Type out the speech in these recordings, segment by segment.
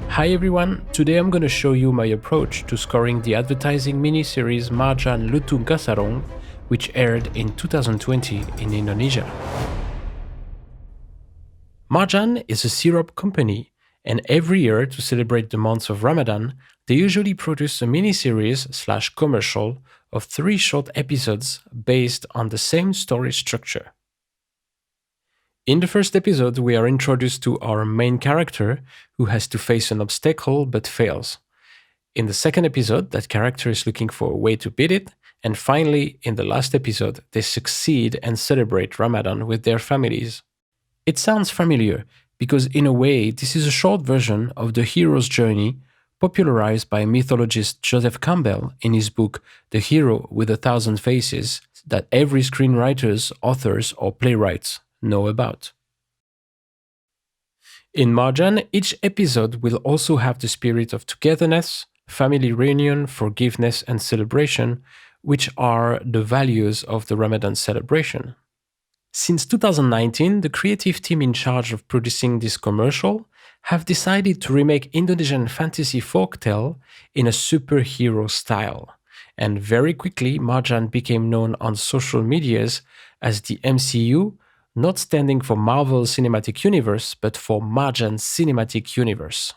Hi everyone, today I'm going to show you my approach to scoring the advertising miniseries Marjan Lutung Kasarung, which aired in 2020 in Indonesia. Marjan is a syrup company, and every year to celebrate the month of Ramadan, they usually produce a miniseries/commercial of 3 short episodes based on the same story structure. In the first episode, we are introduced to our main character who has to face an obstacle but fails. In the second episode, that character is looking for a way to beat it, and finally, in the last episode, they succeed and celebrate Ramadan with their families. It sounds familiar because, in a way, this is a short version of the hero's journey popularized by mythologist Joseph Campbell in his book The Hero with a Thousand Faces that every screenwriters, authors, or playwrights know about. In Marjan, each episode will also have the spirit of togetherness, family reunion, forgiveness, and celebration, which are the values of the Ramadan celebration. Since 2019, the creative team in charge of producing this commercial have decided to remake Indonesian fantasy folktale in a superhero style. And very quickly, Marjan became known on social medias as the MCU, not standing for Marvel Cinematic Universe, but for Marjan Cinematic Universe.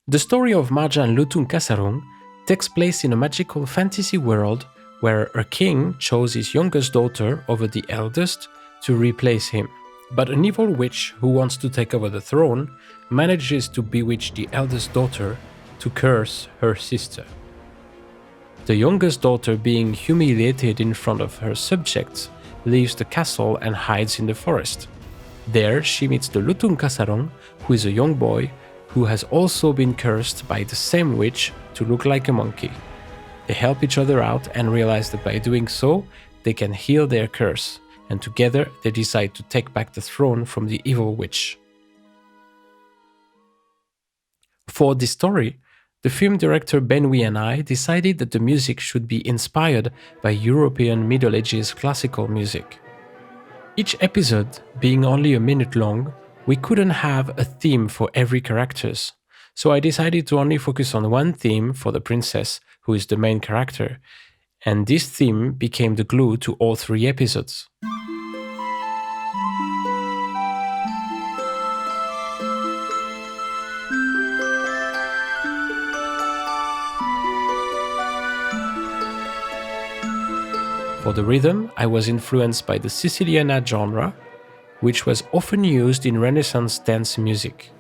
The story of Marjan Lutung Kasarung takes place in a magical fantasy world where a king chose his youngest daughter over the eldest to replace him. But an evil witch who wants to take over the throne manages to bewitch the eldest daughter to curse her sister. The youngest daughter, being humiliated in front of her subjects, leaves the castle and hides in the forest. There she meets the Lutung Kasarung, who is a young boy who has also been cursed by the same witch to look like a monkey. They help each other out and realize that by doing so, they can heal their curse, and together they decide to take back the throne from the evil witch. For this story, the film director Benwi and I decided that the music should be inspired by European Middle Ages classical music. Each episode being only a minute long, we couldn't have a theme for every characters, so I decided to only focus on one theme for the princess, who is the main character, and this theme became the glue to all 3 episodes. For the rhythm, I was influenced by the Siciliana genre, which was often used in Renaissance dance music.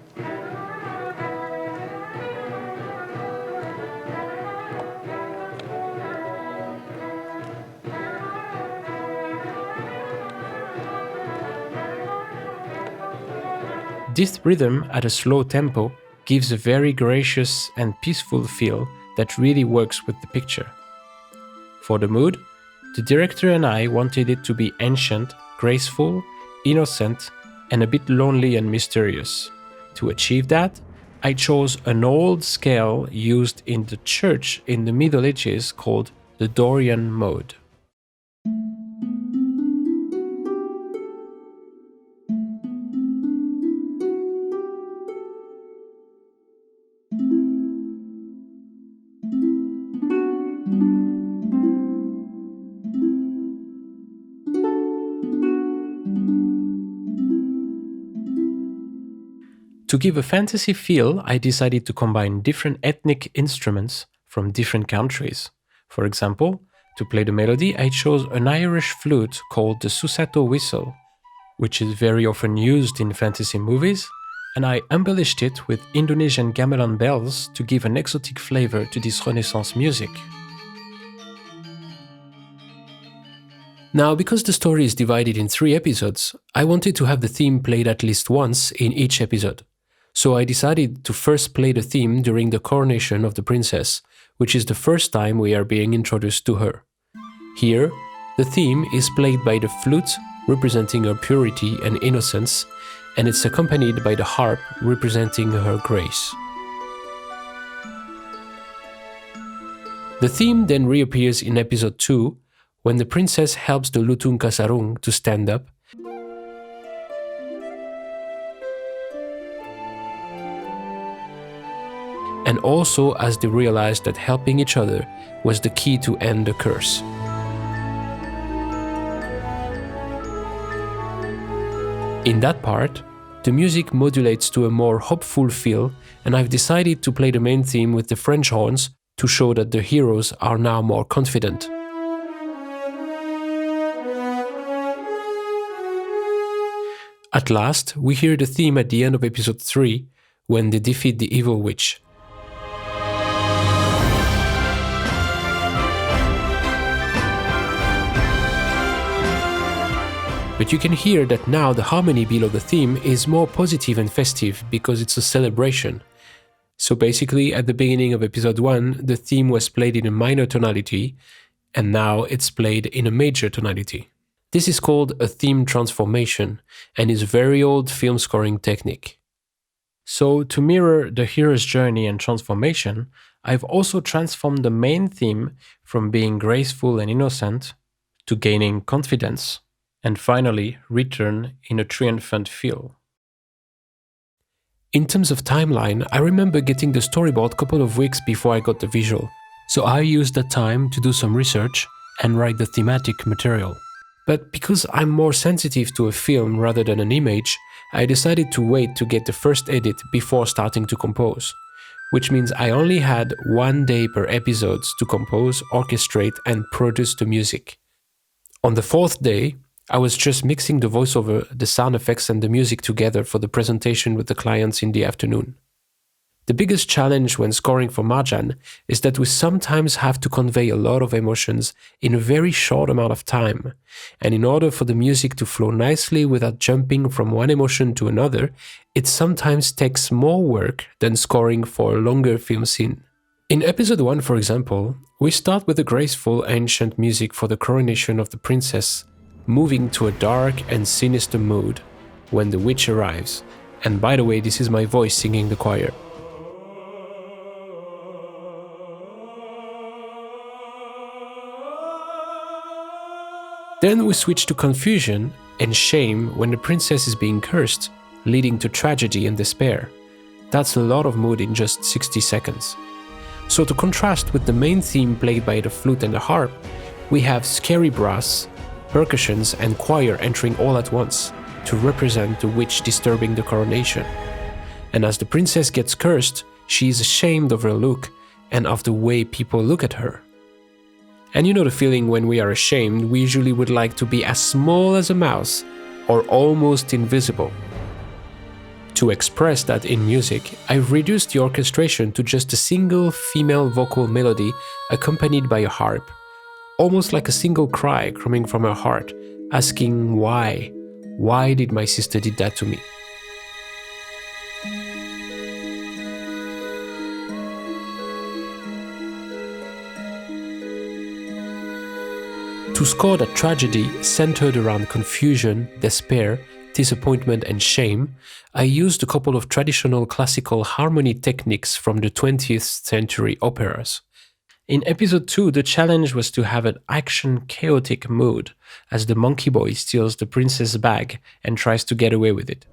This rhythm at a slow tempo gives a very gracious and peaceful feel that really works with the picture. For the mood, the director and I wanted it to be ancient, graceful, innocent, and a bit lonely and mysterious. To achieve that, I chose an old scale used in the church in the Middle Ages called the Dorian mode. To give a fantasy feel, I decided to combine different ethnic instruments from different countries. For example, to play the melody, I chose an Irish flute called the Susato whistle, which is very often used in fantasy movies, and I embellished it with Indonesian gamelan bells to give an exotic flavor to this Renaissance music. Now, because the story is divided in 3 episodes, I wanted to have the theme played at least once in each episode. So I decided to first play the theme during the coronation of the princess, which is the first time we are being introduced to her. Here, the theme is played by the flute, representing her purity and innocence, and it's accompanied by the harp, representing her grace. The theme then reappears in episode 2, when the princess helps the Lutung Kasarung to stand up and also as they realized that helping each other was the key to end the curse. In that part, the music modulates to a more hopeful feel, and I've decided to play the main theme with the French horns to show that the heroes are now more confident. At last, we hear the theme at the end of episode 3, when they defeat the evil witch. But you can hear that now the harmony below the theme is more positive and festive because it's a celebration. So basically, at the beginning of episode 1, the theme was played in a minor tonality, and now it's played in a major tonality. This is called a theme transformation, and is a very old film scoring technique. So, to mirror the hero's journey and transformation, I've also transformed the main theme from being graceful and innocent to gaining confidence, and finally return in a triumphant feel. In terms of timeline, I remember getting the storyboard a couple of weeks before I got the visual, so I used that time to do some research and write the thematic material. But because I'm more sensitive to a film rather than an image, I decided to wait to get the first edit before starting to compose, which means I only had 1 day per episode to compose, orchestrate, and produce the music. On the 4th day, I was just mixing the voiceover, the sound effects, and the music together for the presentation with the clients in the afternoon. The biggest challenge when scoring for Marjan is that we sometimes have to convey a lot of emotions in a very short amount of time, and in order for the music to flow nicely without jumping from one emotion to another, it sometimes takes more work than scoring for a longer film scene. In episode 1, for example, we start with a graceful ancient music for the coronation of the princess, moving to a dark and sinister mood when the witch arrives, and by the way, this is my voice singing the choir. Then we switch to confusion and shame when the princess is being cursed, leading to tragedy and despair. That's a lot of mood in just 60 seconds. So to contrast with the main theme played by the flute and the harp, we have scary brass, percussions and choir entering all at once to represent the witch disturbing the coronation. And as the princess gets cursed, she is ashamed of her look and of the way people look at her. And you know the feeling when we are ashamed, we usually would like to be as small as a mouse or almost invisible. To express that in music, I've reduced the orchestration to just a single female vocal melody accompanied by a harp, almost like a single cry coming from her heart, asking why? Why did my sister did that to me? To score that tragedy centered around confusion, despair, disappointment and shame, I used a couple of traditional classical harmony techniques from the 20th century operas. In episode 2, the challenge was to have an action chaotic mood as the monkey boy steals the princess' bag and tries to get away with it.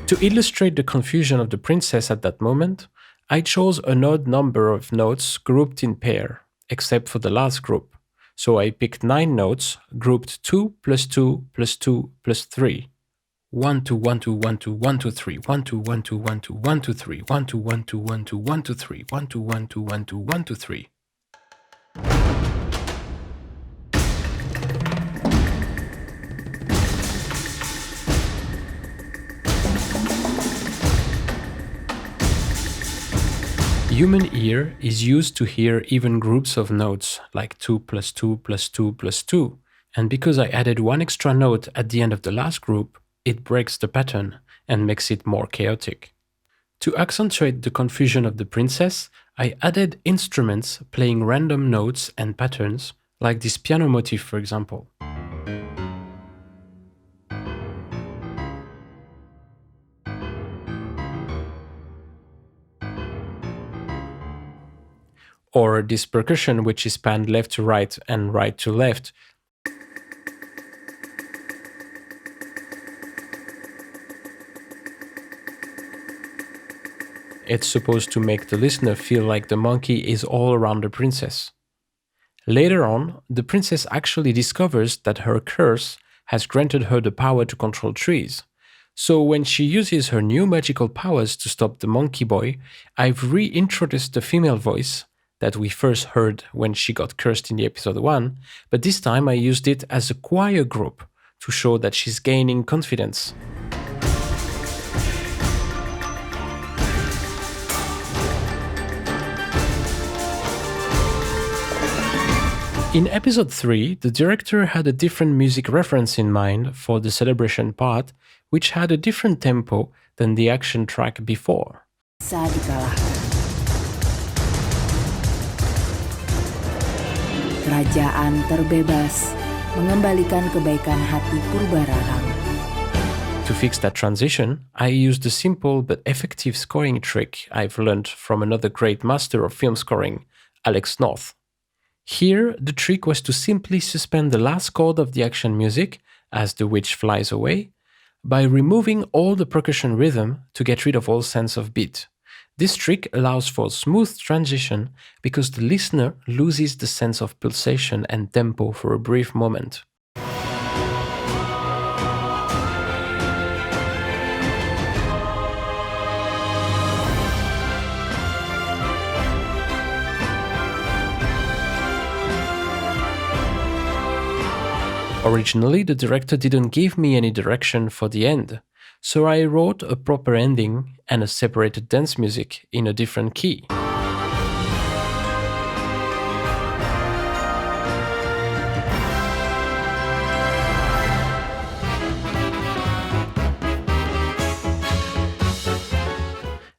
To illustrate the confusion of the princess at that moment, I chose an odd number of notes grouped in pair, except for the last group. So I picked 9 notes, grouped 2 plus 2 plus 2 plus 3. 1 2 1 2 1 2 1 2 3 1 2 1 2 1 2 1 2 3 1 2 1 2 1 2 1 2 3 1 2 1 2 1 2 1 2 3. Human ear is used to hear even groups of notes, like 2 plus 2 plus 2 plus 2, and because I added one extra note at the end of the last group, it breaks the pattern and makes it more chaotic. To accentuate the confusion of the princess, I added instruments playing random notes and patterns, like this piano motif for example. Or this percussion which is panned left to right and right to left. It's supposed to make the listener feel like the monkey is all around the princess. Later on, the princess actually discovers that her curse has granted her the power to control trees. So when she uses her new magical powers to stop the monkey boy, I've reintroduced the female voice that we first heard when she got cursed in the episode 1, but this time I used it as a choir group to show that she's gaining confidence. In episode 3, the director had a different music reference in mind for the celebration part, which had a different tempo than the action track before. Saat dikalahkan. Kerajaan terbebas mengembalikan kebaikan hati Purbararang. To fix that transition, I used a simple but effective scoring trick I've learned from another great master of film scoring, Alex North. Here, the trick was to simply suspend the last chord of the action music, as the witch flies away, by removing all the percussion rhythm to get rid of all sense of beat. This trick allows for smooth transition because the listener loses the sense of pulsation and tempo for a brief moment. Originally, the director didn't give me any direction for the end, so I wrote a proper ending and a separated dance music in a different key.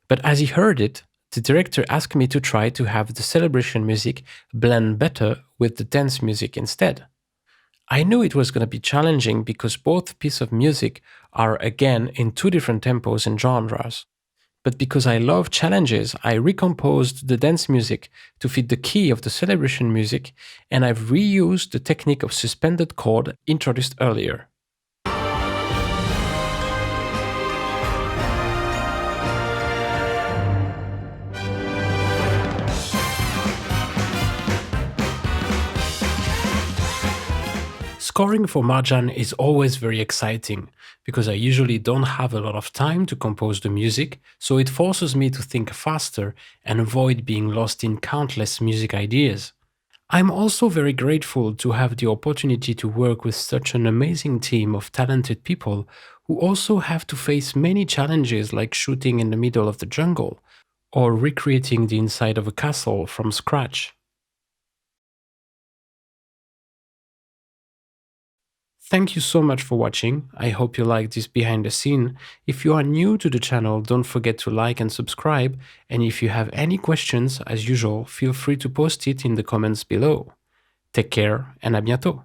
But as he heard it, the director asked me to try to have the celebration music blend better with the dance music instead. I knew it was going to be challenging because both pieces of music are again in two different tempos and genres. But because I love challenges, I recomposed the dance music to fit the key of the celebration music, and I've reused the technique of suspended chord introduced earlier. Scoring for Marjan is always very exciting because I usually don't have a lot of time to compose the music, so it forces me to think faster and avoid being lost in countless music ideas. I'm also very grateful to have the opportunity to work with such an amazing team of talented people who also have to face many challenges like shooting in the middle of the jungle or recreating the inside of a castle from scratch. Thank you so much for watching. I hope you liked this behind the scene. If you are new to the channel, don't forget to like and subscribe. And if you have any questions, as usual, feel free to post it in the comments below. Take care and à bientôt.